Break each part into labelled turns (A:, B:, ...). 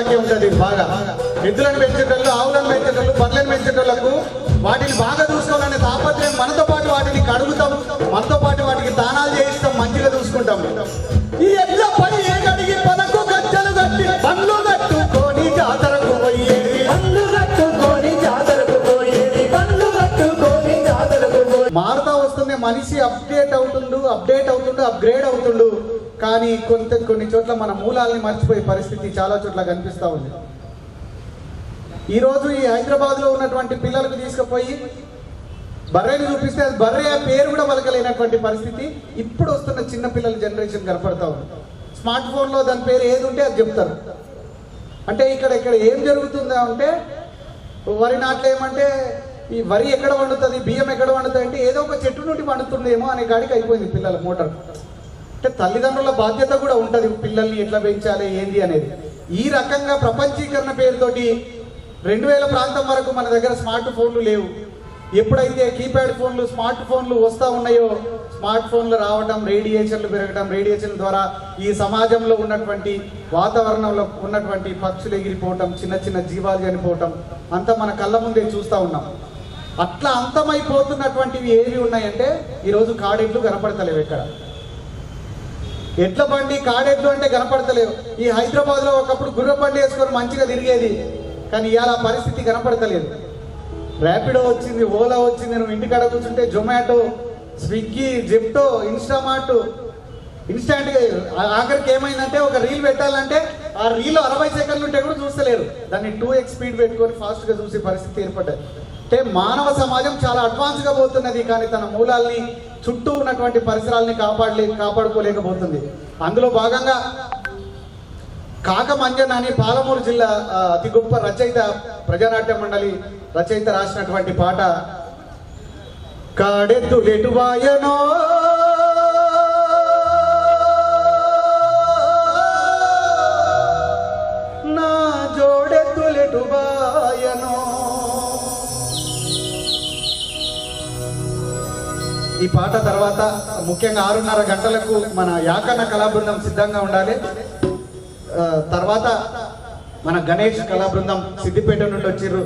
A: వాళ్ళకే ఉంటుంది బాగా. ఎద్దులను పెంచేటోళ్ళు, ఆవులను పెంచేటోళ్ళు, బర్రెలను పెంచేటోళ్లకు వాటిని బాగా చూసుకోవాలనే తాపత్రయం. మనతో పాటు వాటిని కడుగుతాం, మనతో పాటు వాటికి దానాలు చేయిస్తాం, మంచిగా చూసుకుంటాం. ఈ ఎడ్ల పని కడిగి పదకు గజ్జలు కట్టి పండ్లు కట్టుకొని జాతరకు పోయేది, పండ్లు కట్టుకొని జాతరకు పోయేది, పండ్లు కట్టుకొని జాతరకు పోయేది. మారుతా వస్తుంది మనిషి, అప్డేట్ అవుతుండు, అప్గ్రేడ్ అవుతుండు. కానీ కొన్ని చోట్ల మన మూలాల్ని మర్చిపోయే పరిస్థితి చాలా చోట్ల కనిపిస్తూ ఉంది. ఈరోజు ఈ హైదరాబాద్లో ఉన్నటువంటి పిల్లలకు తీసుకుపోయి బర్రెని చూపిస్తే అది బర్రె పేరు కూడా పలకలేనటువంటి పరిస్థితి ఇప్పుడు వస్తున్న చిన్న పిల్లల జనరేషన్ కనపడతా ఉంది. స్మార్ట్ ఫోన్లో దాని పేరు ఏది ఉంటే అది చెప్తారు. అంటే ఇక్కడ ఏం జరుగుతుందా అంటే, వరి నాట్లు ఏమంటే ఈ వరి ఎక్కడ వండుతుంది, బియ్యం ఎక్కడ వండుతుంది అంటే ఏదో ఒక చెట్టు నుండి వండుతుందేమో అనే కాడికి అయిపోయింది పిల్లల మోటార్. అంటే తల్లిదండ్రుల బాధ్యత కూడా ఉంటుంది, పిల్లల్ని ఎట్లా పెంచాలి ఏంది అనేది. ఈ రకంగా ప్రపంచీకరణ పేరుతోటి 2000 ప్రాంతం వరకు మన దగ్గర స్మార్ట్ ఫోన్లు లేవు. ఎప్పుడైతే కీప్యాడ్ ఫోన్లు, స్మార్ట్ ఫోన్లు వస్తూ ఉన్నాయో, స్మార్ట్ ఫోన్లు రావడం, రేడియేషన్లు పెరగడం, రేడియేషన్ ద్వారా ఈ సమాజంలో ఉన్నటువంటి వాతావరణంలో ఉన్నటువంటి పక్షులు ఎగిరిపోవటం, చిన్న చిన్న జీవాలు చనిపోవటం అంతా మన కళ్ళ ముందే చూస్తూ ఉన్నాం. అట్లా అంతమైపోతున్నటువంటివి ఏవి ఉన్నాయంటే ఈరోజు కాడెడ్లు కనపడతలేవు. ఎక్కడ ఎడ్ల బండి, కాడెడ్లు అంటే కనపడతలేవు. ఈ హైదరాబాద్లో ఒకప్పుడు గుర్ర బండి వేసుకొని మంచిగా తిరిగేది, కానీ ఇవాళ పరిస్థితి కనపడతలేదు. ర్యాపిడో వచ్చింది, ఓలా వచ్చింది, నువ్వు ఇంటికాడ కూర్చుంటే జొమాటో, స్విగ్గీ, జెప్టో, ఇన్స్టామార్ట్, ఇన్స్టాంట్గా. ఆఖరికి ఏమైందంటే ఒక రీల్ పెట్టాలంటే ఆ రీల్ 60 సెకండ్లు ఉంటే కూడా చూస్తలేరు, దాన్ని 2x స్పీడ్ పెట్టుకొని ఫాస్ట్గా చూసే పరిస్థితి ఏర్పడ్డది. అంటే మానవ సమాజం చాలా అడ్వాన్స్గా పోతున్నది, కానీ తన మూలాల్ని, చుట్టూ ఉన్నటువంటి పరిసరాలని కాపాడుకోలేకపోతుంది. అందులో భాగంగా కాకమంజన్ అని పాలమూరు జిల్లా అతి గొప్ప రచయిత, ప్రజానాట్య మండలి రచయిత రాసినటువంటి పాట. కాడెద్దులెటువాయనో నా జోడెద్దులెటువాయనో. ఈ పాట తర్వాత ముఖ్యంగా 6:30 గంటలకు మన యాకన్న కళాబృందం సిద్ధంగా ఉండాలి. తర్వాత మన గణేష్ కళాబృందం సిద్దిపేట నుండి వచ్చిర్రు.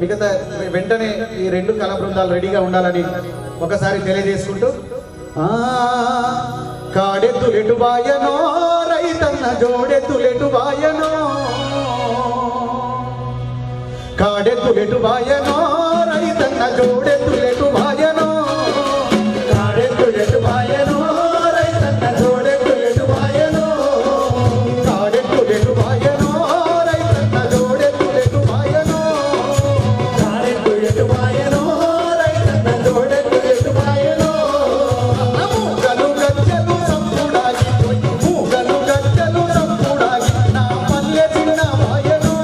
A: మిగతా వెంటనే ఈ 2 కళాబృందాలు రెడీగా ఉండాలని ఒకసారి తెలియజేసుకుంటూ, కాడెద్దులెటు బాయనో రైతన్న జోడెద్దులెటు బాయనో, కాడెద్దులెటు బాయనో రైతన్న జోడెద్దులెటు బాయనో, కాడెద్దులెటు బాయనో రైతన్న జోడెద్దులెటు బాయనో, కాడెద్దులెటు బాయనో రైతన్న జోడెద్దులెటు బాయనో, కాడెద్దులెటు బాయనో రైతన్న జోడెద్దులెటు బాయనో. మూగలు గజ్జలు సంపుడాగి, మూగలు గజ్జలు సంపుడాగి, నా పల్లె చిన్న బాయనో,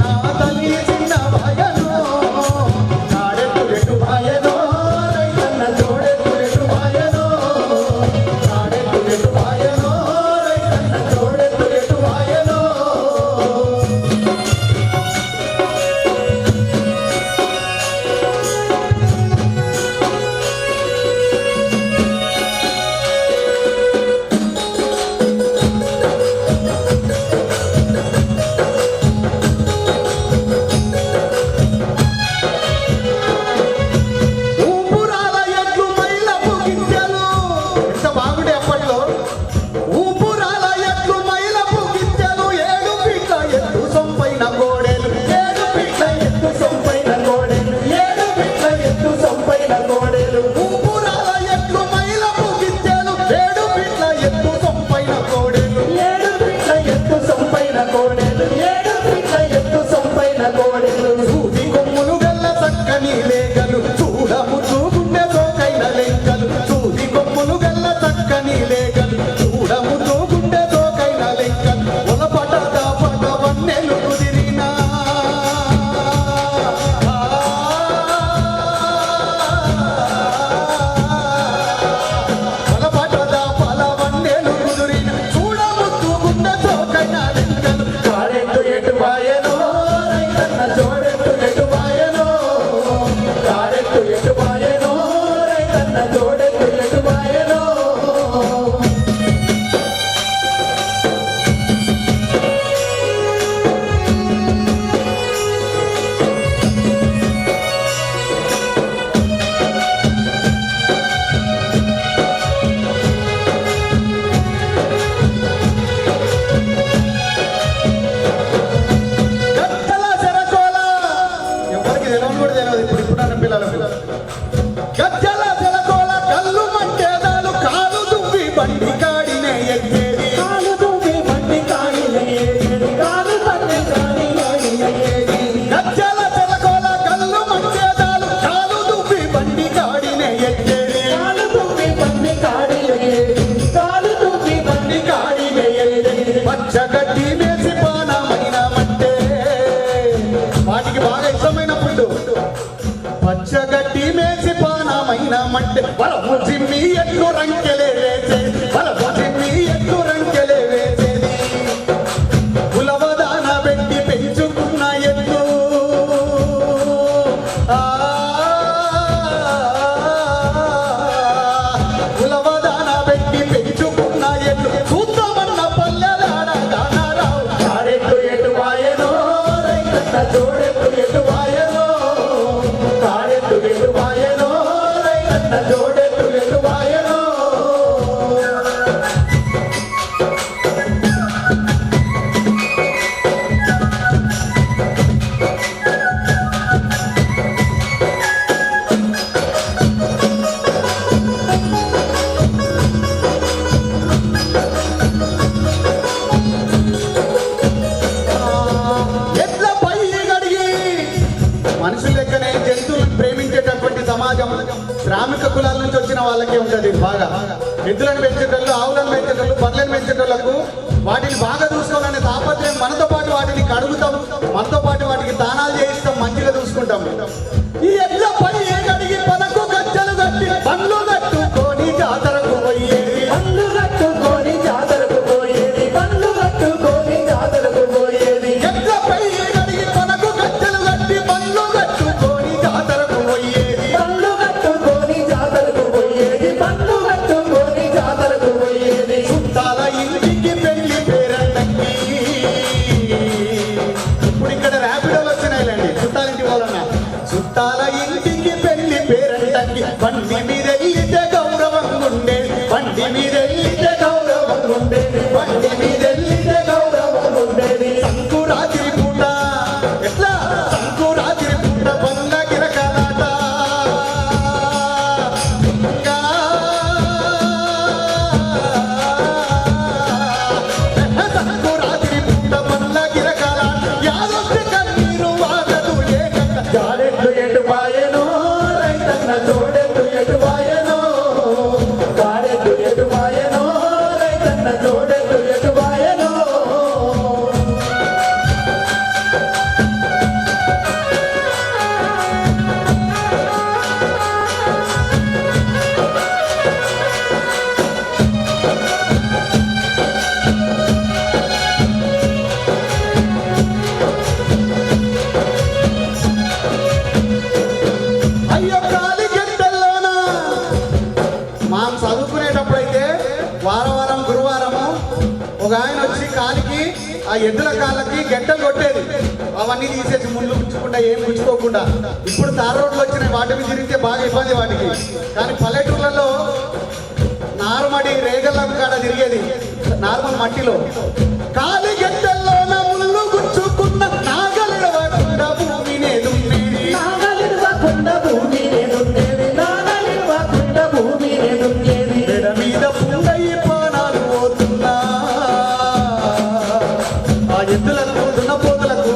A: నా తల్లి చిన్న బాయనో, కాడెద్దులెటు బాయనో బలము జిమ్మి ఎట్లు రంకెలే వేసేది బలము జిమ్మి ఎట్లు రంకెలే వేసేది కులవదాన పెట్టి పెంచుకున్న ఎట్లు కులవదాన పెట్టి పెంచుకున్న ఎట్లు చూద్దామన్న పల్లెలాడ గానారావు కాడెట్టు ఎటు వాయనో రైతన్న జోడెట్టు ఎటు వాయనో కాడెట్టు ఎటు వాయనో రైతన్న జోడెట్టు ఎటు వాయనో మనుషుల లెక్కనే జంతువులను ప్రేమించేటటువంటి సమాజం శ్రామిక కులాల నుంచి వచ్చిన వాళ్ళకే ఉంటుంది బాగా. ఎద్దులను పెంచేటోళ్ళు, ఆవులను పెంచేటోళ్ళు, బర్రెలను పెంచేటోళ్లకు వాటిని బాగా చూసుకోవాలనే తాపత్రయం మనతో పాటు వాటిని కడుగుతాం, మనతో పాటు వాటికి దానాలు చేయిస్తాం, మంచిగా చూసుకుంటాం. ఈ ఎడ్ల పని కడిగి పదకు గజ్జలు కట్టి బండ్లు కట్టుకొని జాతరకు పోయేది బండ్లు కట్టుకొని జాతరకు పోయేది బండ్లు కట్టుకొని జాతరకు పోయేది ఎడ్ల పై కడిగి పదకు గజ్జలు కట్టి బండ్లు కట్టుకొని జాతరకు పోయేది బండ్లు కట్టుకొని జాతరకు పోయేది బండ్లు కట్టుకొని జాతరకు పోయేది చుట్టాల ఇంటికి పెళ్లి పేరంటంగి. ఇప్పుడు ఇక్కడ ర్యాపిడోలు వచ్చినాయిలేండి, చుట్టాలింటి వాళ్ళన్నా చుట్టాల ఇంటికి పెళ్లి పేరంటంగి. బండి మీద వెళ్తే గౌరవం ఉండేది బండి మీద వెళ్తే గౌరవం ఉండేది బండి మీద వెళ్తే గౌరవం ఉండేది సంకురాత్రి పూట ఎట్లా సంకురాత్రి పూట బండ్ల గిరకలాట సంకురాత్రి పూట బండ్ల గిరకలాట యాదొచ్చి కన్నీరు వాగదు ఏకంట జాడెట్లు ఎటు వాయనో రైతన్న జోడెట్లు ఎటు వాయనో కాడెట్లు ఎటు వాయనో రైతన్న జోడెట్లు ఎటు వాయనో. అయ్యో కాలి గంటల్లోనా మనం చదువుకునేటప్పుడైతే వారం గురువారము ఒక ఆయన వచ్చి కాలికి ఆ ఎద్దుల కాళ్ళకి గంటలు కొట్టేది, అవన్నీ తీసేసి ముళ్ళు గుచ్చుకుండా ఏం గుచ్చుకోకుండా. ఇప్పుడు తార్ రోడ్లు వచ్చినాయి, వాటి మీద తిరిగితే బాగా ఇబ్బంది వాటికి. కానీ పల్లెటూర్లలో నార్మడి రేగల కాడ తిరిగేది నార్మల్ మట్టిలో. కాలి గంటల్లోన ముళ్ళు గుచ్చుకున్న నాగలిడవకుండా భూమినే దున్నేది నాగలిడవకుండా భూమినే దున్నేది నాగలిడవకుండా భూమినే దున్నేది మెడ మీద పుండయి పానాలు పోతున్నా ఆ ఎద్దులకు దున్నపోతులకు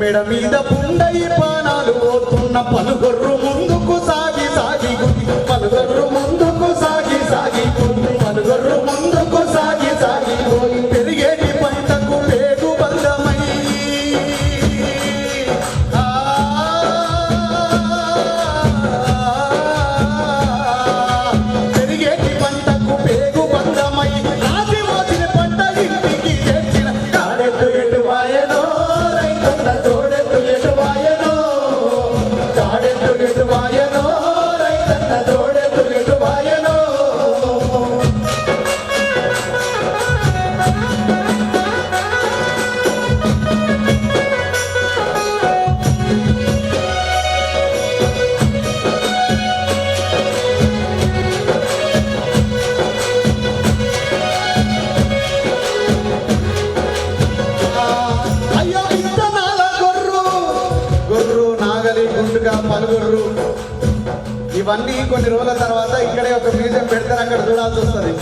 A: మెడ మీద పుండయి పానాలు పోతున్న పలుగొర్రు ముందుకు సాగి సాగి గుడి పలుగొర్రు ముందుకు సాగి సాగి గుడి పలుగొర్రు ముందుకు సాగి సాగి పోయి పెరిగేటి పంటకు పేగు బంధమై పెరిగేటి పంటకు పేగు బంధమై రాజి మోసిన పంట ఇంటికి చేర్చిన కాడెట్టు ఎటు వాయనో రైతన్న జోడెట్టు ఎటు వాయనో కాడెట్టు ఎటు వాయనో రైతన్న జోడెట్టు ఎటు వాయనో. అయ్యో విత్తనాల గొర్రు గొర్రు నాగలి గుండుగా పలుగొర్రు ఇవన్నీ కొన్ని రోజుల తర్వాత ఇక్కడే ఒక మ్యూజియం పెడతారు, అక్కడ చూడాల్సి వస్తుంది.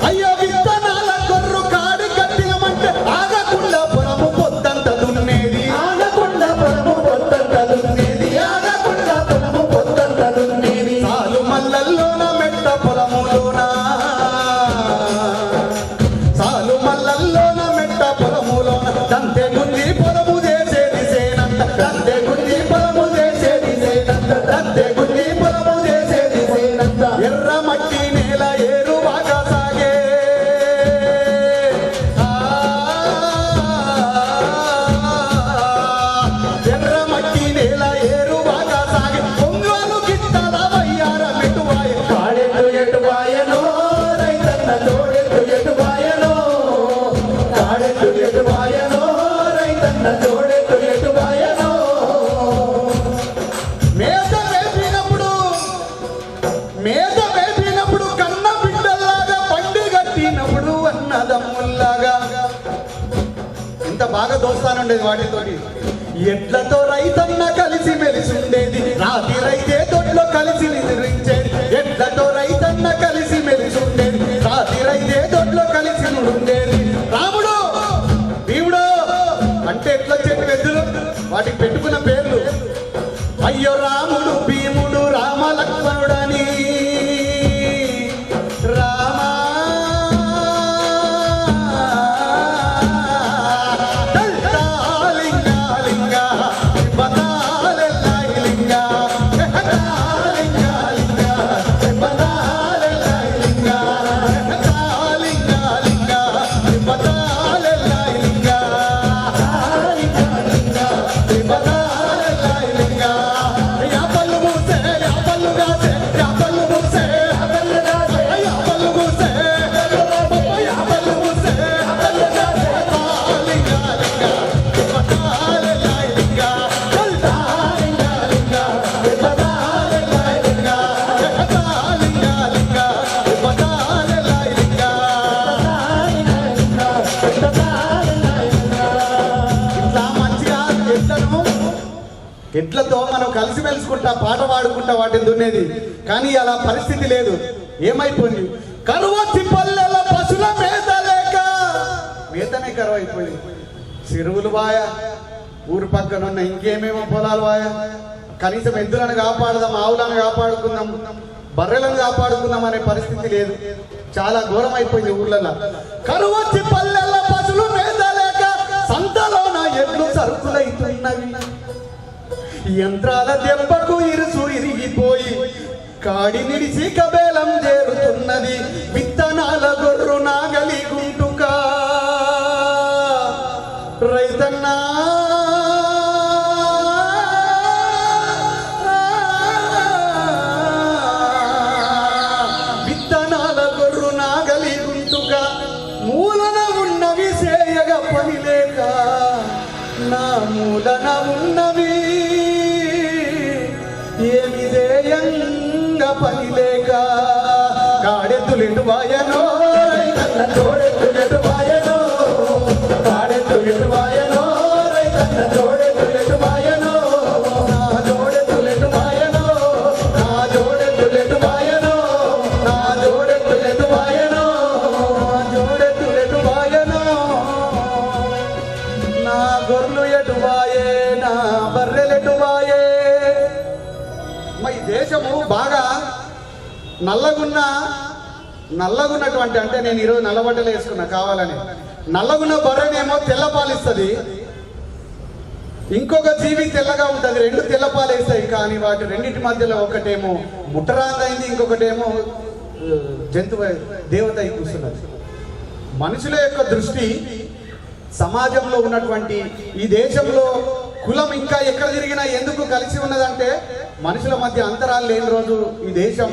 A: అయ్యో విత్తనాల గొర్రు కాడి కట్టినమంటే ఆగకుండా పొలము పొద్దంత దున్నేది ఆగకుండా పొలము పొద్దంత దున్నేది ఆగకుండా పొలము పొద్దంత దున్నేది సాలు మల్లల్లోన మెట్ట పొలములోన సాలు మల్లల్లోన మెట్ట పొలములోన దంతె గుండి పొలము చేసేది సేనంత దంతె గుండి పొలము చేసేది సేనంత దంతె గుండి పొలము చేసేది దోస్తాను ఉండేది వాటితోటి. ఎడ్లతో రైతన్న కలిసి మెలిసి ఉండేది, రాతి రైతే దొడ్లో కలిసి నిద్రించేది. ఎడ్లతో రైతన్న కలిసి మెలిసి ఉండేది, రాతి రైతే దొడ్లో కలిసి ఉండేది. రాముడు భీముడు అంటే ఎట్లా చెట్టు ఎద్దులు, వాటికి పెట్టుకున్న పేర్లు. అయ్యో రాముడు భీముడు రామ లక్ష్మణుడని, ఎడ్లతో మనం కలిసి మెలుసుకుంటా పాట పాడుకుంటా వాటిని దున్నేది. కానీ అలా పరిస్థితి లేదు. ఏమైపోయింది? కరువచ్చి పల్లెల పశుల మేత లేక, మేతనే కరువు అయిపోయింది. చెరువులు వాయ, ఊరు పక్కన ఉన్న ఇంకేమేమో పొలాలు వాయ. కనీసం ఎద్దులను కాపాడదాం, ఆవులను కాపాడుకుందాం, బర్రెలను కాపాడుకుందాం అనే పరిస్థితి లేదు. చాలా ఘోరం అయిపోయింది ఊర్లలో. కరువచ్చి పల్లెల పశులు మేత లేక, సంతలోన ఎడ్లు సరుకులైతున్నవి. యంత్రాల దెబ్బకు ఇరుసు ఇరిగిపోయి కాడి నిడిచి కబేలం చేరుతున్నది. విత్తనాల గొర్రు నాగలి గుంటుక రైతన్నా విత్తనాల గొర్రు నాగలి గుంటుక మూలన ఉన్నవి సేయగ పని లేక, నా మూలన ఉన్నవి ఏమి దేయంగ పని లేక. కాడెత్తులెటు వాయనో రైతన్న తోడెత్తులెటు వాయనో, కాడెత్తులెటు వాయనో రైతన్న తోడెత్తులెటు వాయనో, నా జోడెత్తులెటు వాయనో, నా జోడెత్తులెటు వాయనో, నా జోడెత్తులెటు వాయనో, నా జోడెత్తులెటు వాయనో, నా గొర్రెలు ఎటు వాయే, నా బర్రెలెటు వాయే. ఈ దేశము బాగా నల్లగున్నటువంటి, అంటే నేను ఈరోజు నల్లబట్టలు వేసుకున్నా కావాలని, నల్లగున్న బర్రెనేమో తెల్లపాలిస్తుంది, ఇంకొక జీవి తెల్లగా ఉంటుంది. రెండు తెల్లపాలు వేస్తాయి. కానీ వాటి రెండింటి మధ్యలో ఒకటేమో ముట్టరాందైంది, ఇంకొకటేమో జంతువు దేవత అయి కూర్చున్నది. మనుషుల యొక్క దృష్టి సమాజంలో ఉన్నటువంటి ఈ దేశంలో కులం ఇంకా ఎక్కడ తిరిగినా ఎందుకు కలిసి ఉన్నదంటే, మనుషుల మధ్య అంతరాలు లేని రోజు ఈ దేశం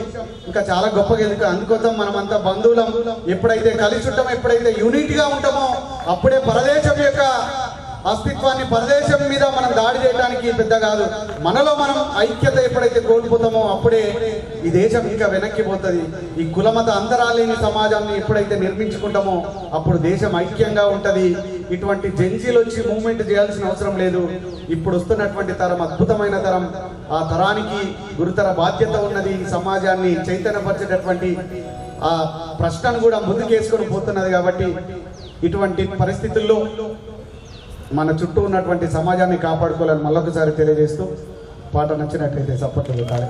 A: ఇంకా చాలా గొప్పగా ఎందుకు. అందుకోసం మనమంతా బంధువులం. ఎప్పుడైతే కలిసి ఉంటామో, ఎప్పుడైతే యూనిట్గా ఉంటామో, అప్పుడే పరదేశం యొక్క అస్తిత్వాన్ని, పరదేశం మీద మనం దాడి చేయడానికి పెద్ద కాదు, మనలో మనం ఐక్యత ఎప్పుడైతే కోల్పోతామో అప్పుడే ఈ దేశం ఇంకా వెనక్కి పోతుంది. ఈ కులమత అంతరాలు లేని సమాజాన్ని ఎప్పుడైతే నిర్మించుకుంటామో అప్పుడు దేశం ఐక్యంగా ఉంటుంది. ఇటువంటి జెన్జీలు వచ్చి మూవ్మెంట్ చేయాల్సిన అవసరం లేదు. ఇప్పుడు వస్తున్నటువంటి తరం అద్భుతమైన తరం. ఆ తరానికి గురుతర బాధ్యత ఉన్నది. ఈ సమాజాన్ని చైతన్యపరిచేటటువంటి ఆ ప్రశ్నను కూడా ముందుకేసుకొని పోతున్నది. కాబట్టి ఇటువంటి పరిస్థితుల్లో మన చుట్టూ ఉన్నటువంటి సమాజాన్ని కాపాడుకోవాలని మళ్ళొకసారి తెలియజేస్తూ, పాట నచ్చినట్లయితే చప్పట్లు కొట్టాలి.